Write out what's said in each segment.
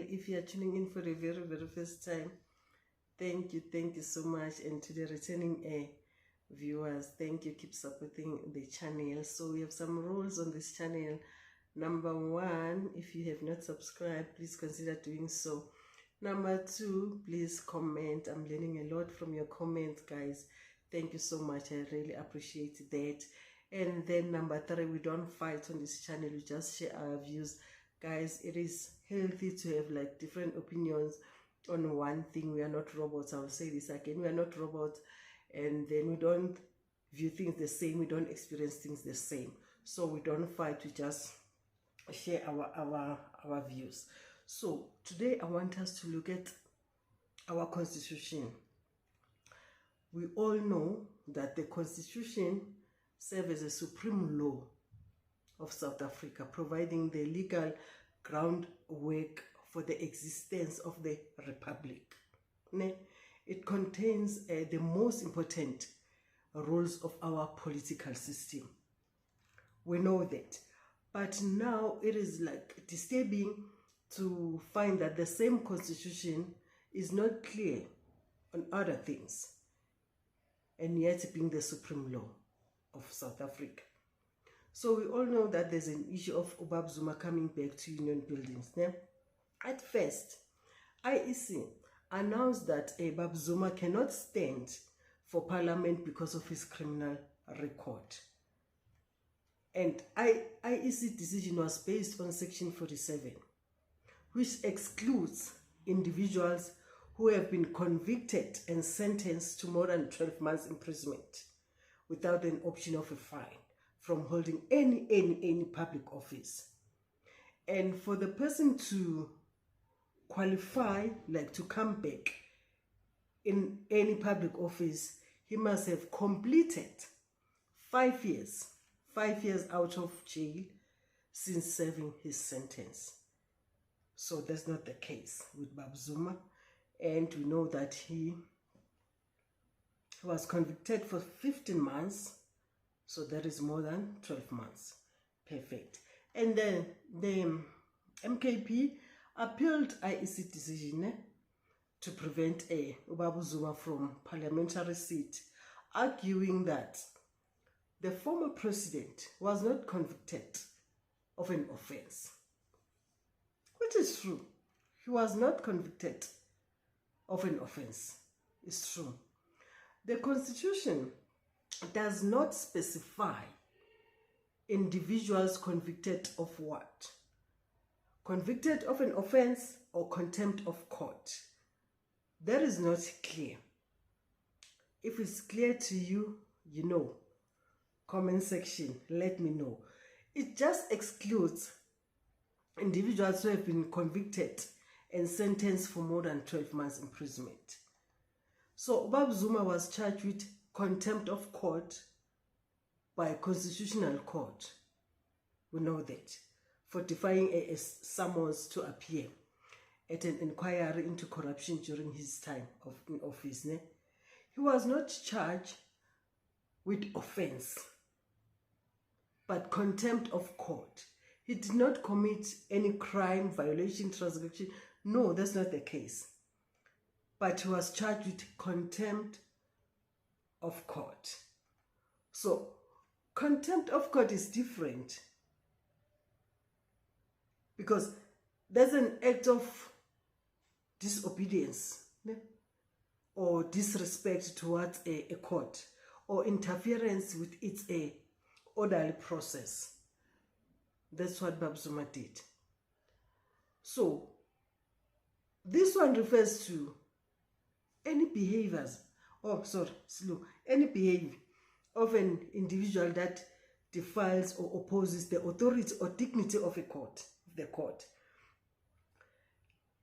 If you are tuning in for the very first time, thank you so much. And to the returning viewers, thank you, keep supporting the channel. So we have some rules on this channel. Number one, if you have not subscribed, please consider doing so. Number two, please comment. I'm learning a lot from your comments, guys. Thank you so much. I really appreciate that. And then number three, we don't fight on this channel. We just share our views. Guys, it is healthy to have like different opinions on one thing. We are not robots. I will say this again. We are not robots. And then we don't view things the same. We don't experience things the same. So we don't fight. We just share our views. So today I want us to look at our constitution. We all know that the constitution serves as a supreme law of South Africa, providing the legal groundwork for the existence of the republic. It contains the most important rules of our political system. We know that. But now it is like disturbing to find that the same constitution is not clear on other things, and yet being the supreme law of South Africa. So we all know that there's an issue of Zuma coming back to union buildings. At first, IEC announced that Zuma cannot stand for parliament because of his criminal record. And IEC decision was based on Section 47, which excludes individuals who have been convicted and sentenced to more than 12 months imprisonment without an option of a fine from holding any public office. And for the person to qualify, like to come back in any public office, he must have completed 5 years out of jail since serving his sentence. So that's not the case with Zuma. And we know that he was convicted for 15 months. So that is more than 12 months. Perfect. And then the MKP appealed IEC decision to prevent Zuma from parliamentary seat, arguing that the former president was not convicted of an offense, which is true. He was not convicted of an offense. It's true. The Constitution does not specify individuals convicted of what? Convicted of an offense or contempt of court. That is not clear. If it's clear to you, you know. Comment section, let me know. It just excludes individuals who have been convicted and sentenced for more than 12 months imprisonment. So Zuma was charged with contempt of court by Constitutional Court. We know that. For defying a summons to appear at an inquiry into corruption during his time in office. He was not charged with offense, but contempt of court. He did not commit any crime, violation, transaction. No, that's not the case. But he was charged with contempt of court. So, contempt of court is different, because there's an act of disobedience or disrespect towards a court, or interference with its orderly process. That's what Zuma did. So this one refers to any behaviors, any behavior of an individual that defiles or opposes the authority or dignity of the court.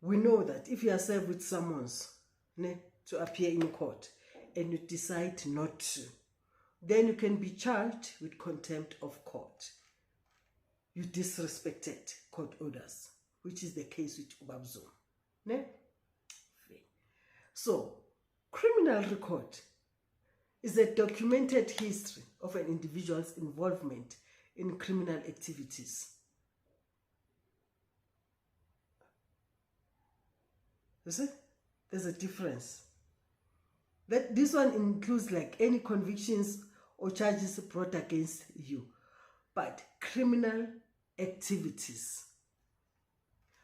We know that if you are served with summons to appear in court and you decide not to, then you can be charged with contempt of court. You disrespected court orders, which is the case with Zuma. So, criminal record is a documented history of an individual's involvement in criminal activities. You see, there's a difference. That this one includes like any convictions or charges brought against you, but criminal activities.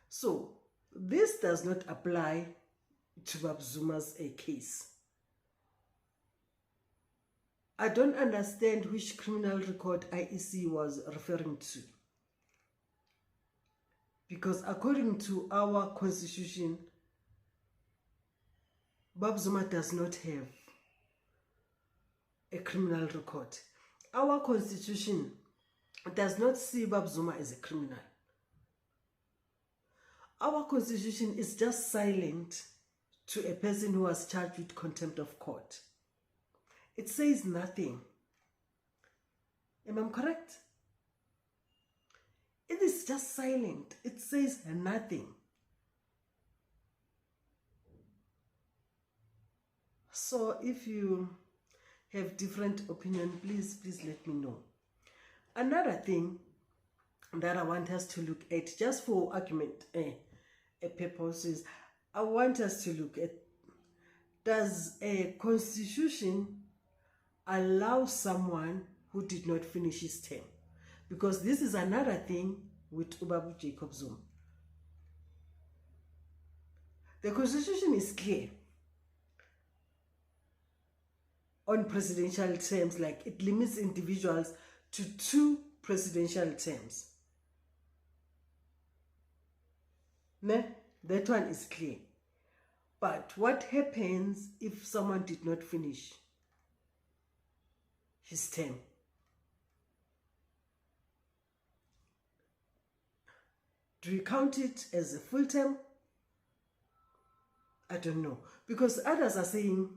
So this does not apply to Bab Zuma's case. I don't understand which criminal record IEC was referring to. Because according to our constitution, Bab Zuma does not have a criminal record. Our constitution does not see Bab Zuma as a criminal. Our constitution is just silent to a person who was charged with contempt of court. It says nothing. Am I correct? It is just silent. It says nothing. So if you have different opinion, please let me know. Another thing that I want us to look at, just for argument purposes, I want us to look at, does a constitution allow someone who did not finish his term? Because this is another thing with Ubabu Jacob Zuma. The constitution is clear on presidential terms, like it limits individuals to 2 presidential terms. That one is clear. But what happens if someone did not finish his term? Do you count it as a full term? I don't know. Because others are saying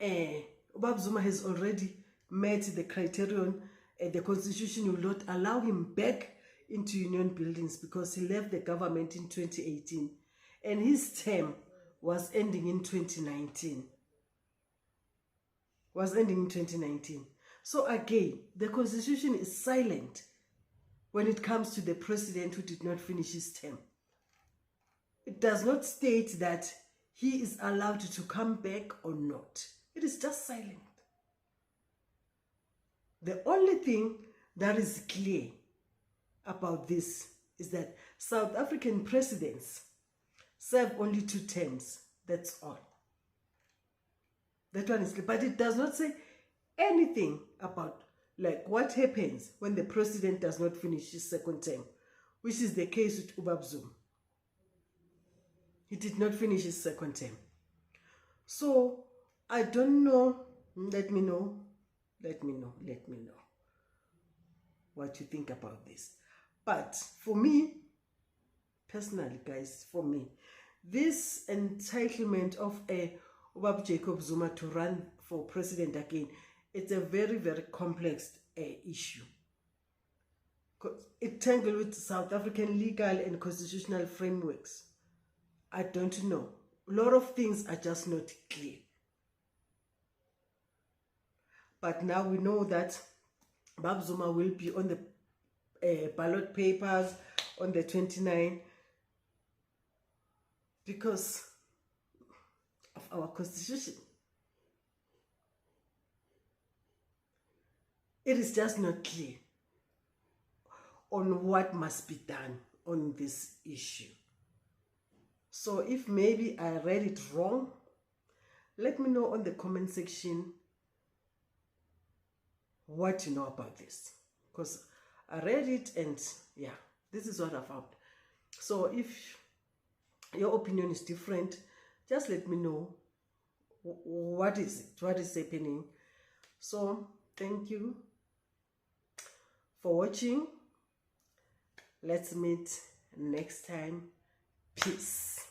Bab Zuma has already met the criterion, the constitution will not allow him back into union buildings because he left the government in 2018 and his term was ending in 2019. So again, the constitution is silent when it comes to the president who did not finish his term. It does not state that he is allowed to come back or not. It is just silent. The only thing that is clear about this is that South African presidents serve only 2 terms. That's all. That one is clear. But it does not say anything about like what happens when the president does not finish his 2nd term, which is the case with Bab Zuma. He did not finish his 2nd term. So I don't know. Let me know what you think about this. But for me, personally, guys, for me, this entitlement of Ubaba Jacob Zuma to run for president again, it's a very, very complex issue. It tangles with South African legal and constitutional frameworks. I don't know. A lot of things are just not clear. But now we know that Bab Zuma will be on the ballot papers on the 29th because of our constitution. It is just not clear on what must be done on this issue. So if maybe I read it wrong, let me know on the comment section what you know about this, because I read it and yeah, this is what I found. So if your opinion is different, just let me know what is happening. So thank you for watching. Let's meet next time. Peace.